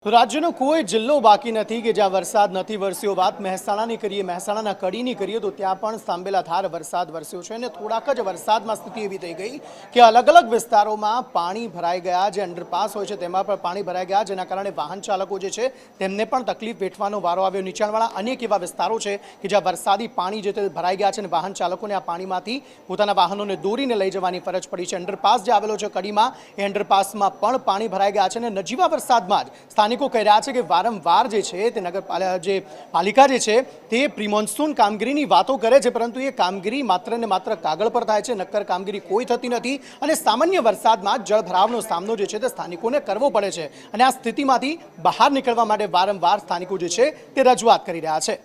રાજ્યનો કોઈ જિલ્લો બાકી નથી કે જ્યાં વરસાદ નથી વરસ્યો। વાત મહેસાણાની કરીએ, મહેસાણાના કડીની કરીએ તો ત્યાં પણ સાંબેલાધાર વરસાદ વરસ્યો છે અને થોડાક જ વરસાદમાં સ્થિતિ એવી થઈ ગઈ કે અલગ અલગ વિસ્તારોમાં પાણી ભરાઈ ગયા। જે અંડરપાસ હોય છે તેમાં પણ પાણી ભરાઈ ગયા, જેના કારણે વાહન ચાલકો જે છે તેમને પણ તકલીફ વેઠવાનો વારો આવ્યો। નીચાણવાળા અનેક એવા વિસ્તારો છે કે જ્યાં વરસાદી પાણી જે તે ભરાઈ ગયા છે અને વાહન ચાલકોને આ પાણીમાંથી પોતાના વાહનોને દોરીને લઈ જવાની ફરજ પડી છે। અંડરપાસ જે આવેલો છે કડીમાં, એ અંડરપાસમાં પણ પાણી ભરાઈ ગયા છે અને નજીવા વરસાદમાં જ સ્થાનિકો કહી રહ્યા છે કે વારંવાર જે છે તે પાલિકા જે છે તે પ્રી મોન્સૂન કામગીરીની વાતો કરે છે, પરંતુ એ કામગીરી માત્ર ને માત્ર કાગળ પર થાય છે, નક્કર કામગીરી કોઈ થતી નથી અને સામાન્ય વરસાદમાં જળભરાવનો સામનો જે છે તે સ્થાનિકોને કરવો પડે છે અને આ સ્થિતિમાંથી બહાર નીકળવા માટે વારંવાર સ્થાનિકો જે છે તે રજૂઆત કરી રહ્યા છે।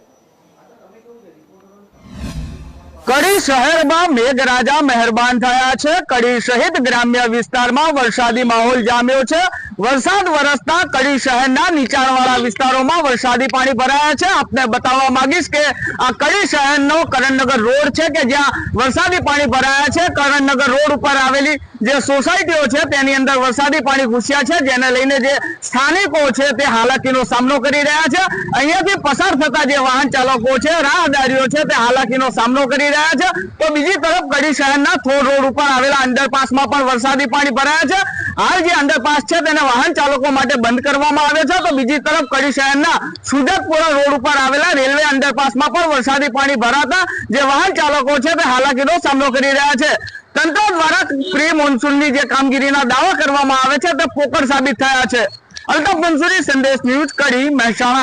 કડી શહેરમાં મેઘરાજા મહેરબાન થયા છે। કડી સહિત ગ્રામ્ય વિસ્તારમાં વરસાદી માહોલ જામ્યો છે। વરસાદ વરસતા કડી શહેરના નીચાણવાળા વિસ્તારોમાં વરસાદી પાણી ભરાયા છે। આપને બતાવવા માંગીશ કે આ કડી શહેરનો કરણનગર રોડ છે કે જ્યાં વરસાદી પાણી ભરાયા છે। કરણનગર રોડ ઉપર આવેલી જે સોસાયટીઓ છે તેની અંદર વરસાદી પાણી ઘૂસ્યા છે, જેને લઈને જે સ્થાનિકો છે તે હાલાકીનો સામનો કરી રહ્યા છે। અહીંયાથી પસાર થતા જે વાહન ચાલકો છે, રાહદારીઓ છે, તે હાલાકીનો સામનો કરી રહ્યા છે। તો બીજી તરફ કડી શહેરના થોર રોડ ઉપર આવેલા અંડરપાસમાં પણ વરસાદી પાણી ભરાયા છે। હાલ જે અંડરપાસ છે તેને વાહન ચાલકો માટે બંધ કરવામાં આવે છે, તો બીજી તરફ કડી શહેરના સુજતપુરા રોડ ઉપર આવેલા રેલવે અંડરપાસમાં પણ વરસાદી પાણી ભરાતા જે વાહન ચાલકો છે તે હાલાકીનો સામનો કરી રહ્યા છે। તંત્ર દ્વારા પ્રી મોન્સૂનની જે કામગીરીના દાવા કરવામાં આવે છે તે પોકળ સાબિત થયા છે। અલ્તાફ મંસૂરી, સંદેશ ન્યૂઝ, કડી, મહેસાણા।